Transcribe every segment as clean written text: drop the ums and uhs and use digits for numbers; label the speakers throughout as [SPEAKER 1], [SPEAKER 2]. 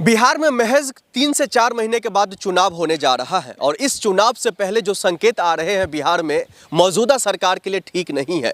[SPEAKER 1] बिहार में महज 3 से 4 महीने के बाद चुनाव होने जा रहा है और इस चुनाव से पहले जो संकेत आ रहे हैं बिहार में मौजूदा सरकार के लिए ठीक नहीं है।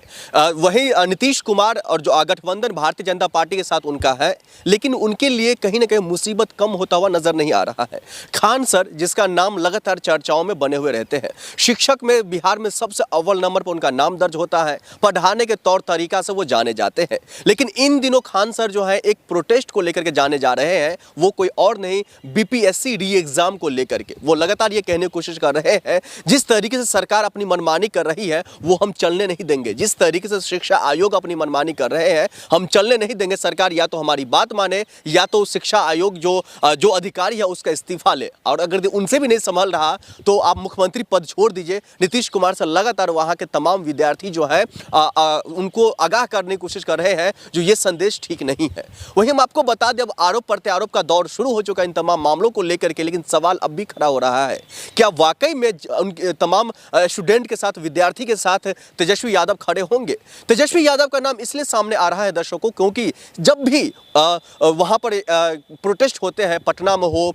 [SPEAKER 1] वहीं नीतीश कुमार और जो गठबंधन भारतीय जनता पार्टी के साथ उनका है, लेकिन उनके लिए कहीं ना कहीं मुसीबत कम होता हुआ नजर नहीं आ रहा है। खान सर, जिसका नाम लगातार चर्चाओं में बने हुए रहते हैं, शिक्षक में बिहार में सबसे अव्वल नंबर पर उनका नाम दर्ज होता है, पढ़ाने के तौर तरीका से वो जाने जाते हैं। लेकिन इन दिनों खान सर जो है एक प्रोटेस्ट को लेकर के जाने जा रहे हैं, वो कोई और नहीं, बीपीएससी री एग्जाम को लेकर के। वो लगातार ये कहने की कोशिश कर रहे हैं, जिस तरीके से सरकार अपनी मनमानी कर रही है वो हम चलने नहीं देंगे। जिस तरीके से शिक्षा आयोग अपनी मनमानी कर रहे हैं, हम चलने नहीं देंगे। सरकार या तो हमारी बात माने या तो शिक्षा आयोग जो अधिकारी है उसका इस्तीफा ले, और अगर उनसे भी नहीं संभल रहा तो आप मुख्यमंत्री पद छोड़ दीजिए। नीतीश कुमार से लगातार वहां के तमाम विद्यार्थी जो है उनको आगाह करने की कोशिश कर रहे हैं, जो ये संदेश ठीक नहीं है। वही हम आपको बता दें, अब आरोप प्रत्यारोप का दौर शुरू हो चुका है इन तमाम मामलों को लेकर के, लेकिन सवाल अब भी खड़ा हो रहा है, क्या वाकई में उनके तमाम स्टूडेंट के साथ, विद्यार्थी के साथ तेजस्वी यादव खड़े होंगे? तेजस्वी यादव का नाम इसलिए सामने आ रहा है दर्शकों, क्योंकि जब भी वहां पर प्रोटेस्ट होते हैं, पटना में हो,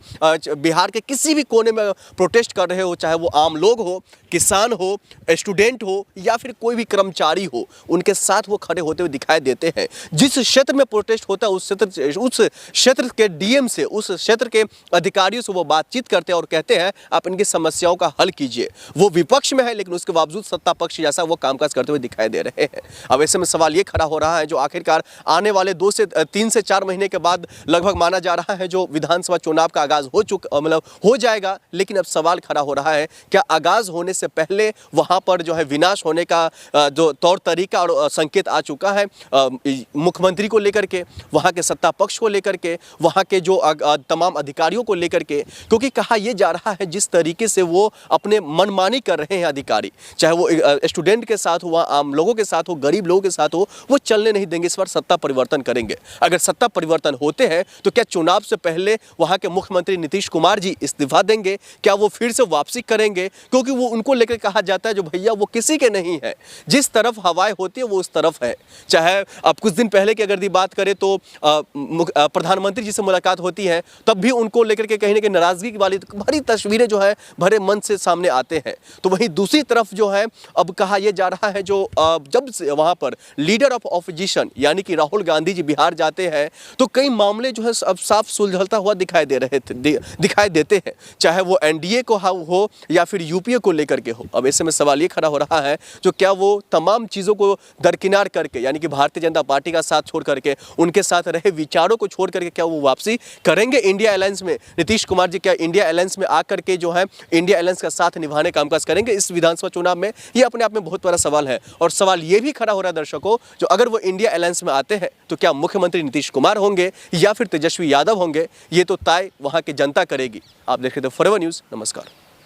[SPEAKER 1] बिहार के किसी भी कोने में प्रोटेस्ट कर रहे हो, चाहे वो आम लोग हो, किसान हो, स्टूडेंट हो या फिर कोई भी कर्मचारी हो, उनके साथ वो खड़े होते हुए दिखाई देते हैं। जिस क्षेत्र में प्रोटेस्ट होता है उस क्षेत्र के डीएम से, उस क्षेत्र के अधिकारियों से वो बातचीत करते हैं और कहते हैं आप इनकी समस्याओं का हल कीजिए। वो विपक्ष में है, लेकिन उसके बावजूद सत्ता पक्ष जैसा वो कामकाज करते हुए दिखाई दे रहे हैं। अब ऐसे में सवाल ये खड़ा हो रहा है, जो आखिरकार आने वाले 3 से 4 महीने के बाद लगभग माना जा रहा है जो विधानसभा चुनाव का आगाज हो जाएगा, लेकिन अब सवाल खड़ा हो रहा है, क्या आगाज होने से पहले वहां पर जो है विनाश होने का जो तौर तरीका और संकेत आ चुका है मुख्यमंत्री को लेकर के, वहां के सत्ता पक्ष को लेकर के, वहां के जो तमाम अधिकारियों को लेकर के। क्योंकि कहा यह जा रहा है जिस तरीके से वो अपने मनमानी कर रहे हैं अधिकारी, चाहे वो स्टूडेंट के साथ हो, आम लोगों के साथ हो, गरीब लोगों के साथ हो, वो चलने नहीं देंगे। इस बार सत्ता परिवर्तन करेंगे। अगर सत्ता परिवर्तन होते हैं तो क्या चुनाव से पहले वहां के मुख्यमंत्री नीतीश कुमार जी इस्तीफा देंगे? क्या वो फिर से वापसी करेंगे? क्योंकि वो उनको लेकर कहा जाता है जो भैया वो किसी के नहीं है, जिस तरफ हवाएं होती है वो उस तरफ है। चाहे अब कुछ दिन पहले की अगर बात करें तो प्रधानमंत्री जी से मुलाकात होती है, तब भी उनको लेकर के कहीं ना कहीं नाराजगी वाली भरी तस्वीरें जो है भरे मन से सामने आते हैं। तो वहीं दूसरी तरफ जो है अब कहा यह जा रहा है, जो जब से वहां पर लीडर ऑफ ऑपोजिशन यानी कि राहुल गांधी जी बिहार जाते हैं तो कई मामले जो है अब साफ सुलझता हुआ दिखाई देते हैं, चाहे वो एनडीए को हो या फिर यूपीए को लेकर के हो। अब ऐसे में सवाल ये खड़ा हो रहा है, जो क्या वो तमाम चीजों को दरकिनार करके, यानी कि भारतीय जनता पार्टी का साथ छोड़ करके, उनके साथ रहे विचारों को छोड़ करके, क्या वो वापसी करेंगे इंडिया अलायंस में? नीतीश कुमार जी क्या इंडिया अलायंस में आकर के जो है इंडिया अलायंस का साथ निभाने कामकाज करेंगे इस विधानसभा चुनाव में? ये अपने आप में बहुत बड़ा सवाल है। और सवाल ये भी खड़ा हो रहा है दर्शकों, जो अगर वो इंडिया अलायंस में आते हैं तो क्या मुख्यमंत्री नीतीश कुमार होंगे या फिर तेजस्वी यादव होंगे? ये तो तय वहां की जनता करेगी। आप देख रहे थे फॉरएवर न्यूज़। नमस्कार।